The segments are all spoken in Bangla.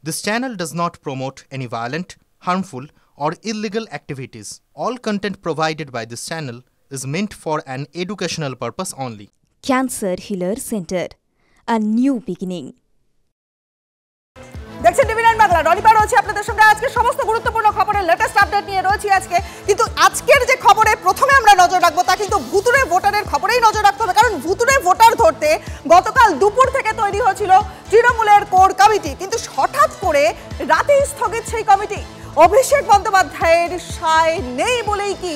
This channel does not promote any violent, harmful, or illegal activities. All content provided by this channel is meant for an educational purpose only. Cancer Healer Center, a new beginning. দেখছেন টিভি9 বাংলা, রনিপা রয়েছে আপনাদের সঙ্গে। আজকে সমস্ত গুরুত্বপূর্ণ খবরের লেটেস্ট আপডেট নিয়ে রয়েছি আজকে। কিন্তু আজকের যে খবরে প্রথমে আমরা নজর রাখবো তা কিন্তু ভুতুড়ে ভোটারের খবরেই নজর রাখতে হবে, কারণ ভুতুড়ে ভোটার ধরতে গতকাল দুপুর থেকে তৈরি হয়েছিল তৃণমূলের কোর কমিটি, কিন্তু হঠাৎ করে রাতেই স্থগিত সেই কমিটি। অভিষেক বন্দ্যোপাধ্যায়ের সায় নেই বলেই কি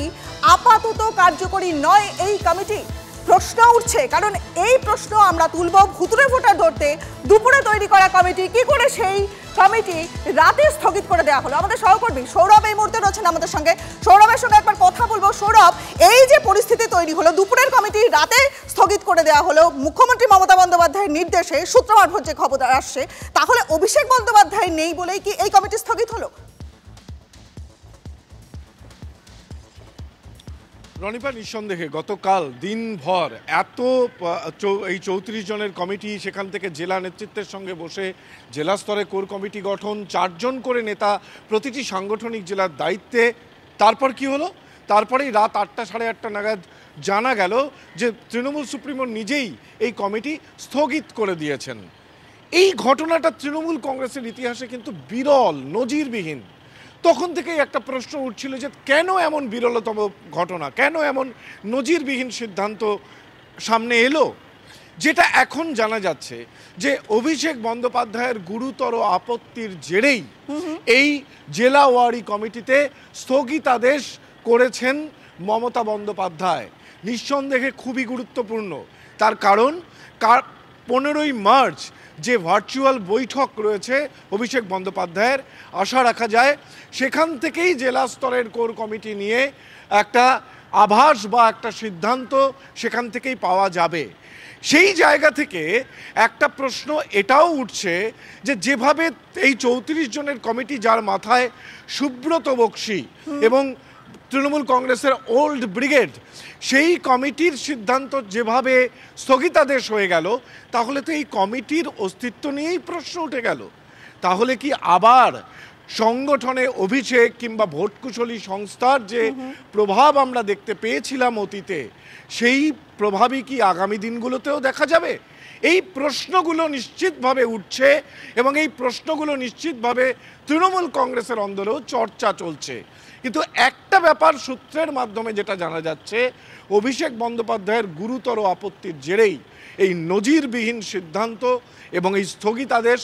আপাতত কার্যকরী নয় এই কমিটি? প্রশ্ন উঠছে, কারণ এই প্রশ্ন আমরা তুলব। ভুতুড়ে ভোটার ধরতে দুপুরে তৈরি করা কমিটি, কি করে সেই কমিটি রাতে স্থগিত করে দেওয়া হলো? আমাদের সহকর্মী সৌরভ এই মুহূর্তে রয়েছেন আমাদের সঙ্গে। সৌরভের সঙ্গে একবার কথা বলবো। সৌরভ, এই যে পরিস্থিতি তৈরি হলো, দুপুরের কমিটি রাতে স্থগিত করে দেওয়া হলো মুখ্যমন্ত্রী মমতা বন্দ্যোপাধ্যায়ের নির্দেশে, সূত্র মারফত যে খবর আসছে, তাহলে অভিষেক বন্দ্যোপাধ্যায় নেই বলেই কি এই কমিটি স্থগিত হলো? রনিপা, নিঃসন্দেহে গতকাল দিনভর এত এই 34 জনের কমিটি, সেখান থেকে জেলা নেতৃত্বের সঙ্গে বসে জেলা স্তরে কোর কমিটি গঠন, 4 জন করে নেতা প্রতিটি সাংগঠনিক জেলার দায়িত্বে। তারপর কি হলো? তারপরেই রাত 8টা সাড়ে 8টা নাগাদ জানা গেল যে তৃণমূল সুপ্রিমো নিজেই এই কমিটি স্থগিত করে দিয়েছেন। এই ঘটনাটা তৃণমূল কংগ্রেসের ইতিহাসে কিন্তু বিরল, নজিরবিহীন। তখন থেকেই একটা প্রশ্ন উঠছিল যে কেন এমন বিরলতম ঘটনা, কেন এমন নজিরবিহীন সিদ্ধান্ত সামনে এলো? যেটা এখন জানা যাচ্ছে যে অভিষেক বন্দ্যোপাধ্যায়ের গুরুতর আপত্তির জেরেই এই জেলা ওয়ারি কমিটিতে স্থগিতাদেশ করেছেন মমতা বন্দ্যোপাধ্যায়। নিঃসন্দেহে খুবই গুরুত্বপূর্ণ। তার কারণ 15ই মার্চ যে ভার্চুয়াল বৈঠক রয়েছে অভিষেক বন্দ্যোপাধ্যায়ের, আশা রাখা যায় সেখান থেকেই জেলা স্তরের কোর কমিটি নিয়ে একটা আভাস বা একটা সিদ্ধান্ত সেখান থেকেই পাওয়া যাবে। সেই জায়গা থেকে একটা প্রশ্ন এটাও উঠছে যে যেভাবে এই 34 জনের কমিটি, যার মাথায় সুব্রত বক্সী এবং তৃণমূল কংগ্রেসের ওল্ড ব্রিগেড, সেই কমিটির সিদ্ধান্ত যেভাবে স্থগিতাদেশ হয়ে গেল, তাহলে তো এই কমিটির অস্তিত্ব নিয়েই প্রশ্ন উঠে গেল। তাহলে কি আবার সংগঠনে অভিষেক কিংবা ভোটকুশলী সংস্থার যে প্রভাব আমরা দেখতে পেয়েছিলাম অতীতে, সেই প্রভাবই কি আগামী দিনগুলোতেও দেখা যাবে? এই প্রশ্নগুলো নিশ্চিতভাবে উঠছে এবং এই প্রশ্নগুলো নিশ্চিতভাবে তৃণমূল কংগ্রেসের অন্দরেও চর্চা চলছে। কিন্তু একটা ব্যাপার সূত্রের মাধ্যমে যেটা জানা যাচ্ছে, অভিষেক বন্দ্যোপাধ্যায়ের গুরুতর আপত্তির জেরেই এই নজিরবিহীন সিদ্ধান্ত এবং এই স্থগিতাদেশ,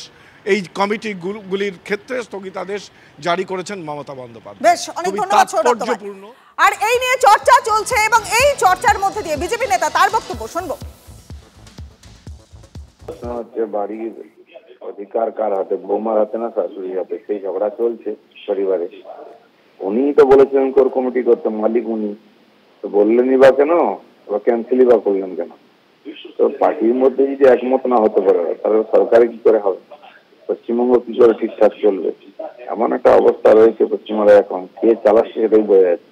এই কমিটিগুলির ক্ষেত্রে স্থগিতাদেশ জারি করেছেন মমতা বন্দ্যোপাধ্যায়। বেশ, অনেক ধন্যবাদ তাৎপর্যপূর্ণ। আর এই নিয়ে চর্চা চলছে এবং এই চর্চার মধ্যে দিয়ে বিজেপি নেতা তার বক্তব্য শুনবো। হচ্ছে বাড়ির অধিকার কার হাতে, বৌমার হাতে না শাশুড়ির হাতে, সেই ঝগড়া চলছে পরিবারে। উনি তো বলেছিলেন কোর কমিটি করতে, মালিক উনি, তো বললেনই বা কেন, ক্যান্সেলই বা করলেন কেন? তো পার্টির মধ্যে যদি একমত না হতে পারে তাহলে সরকারে কি করে হবে? পশ্চিমবঙ্গ কি করে ঠিকঠাক চলবে? এমন একটা অবস্থা রয়েছে পশ্চিমবঙ্গে, এখন কে চালাচ্ছে সেটাই বোঝা যাচ্ছে।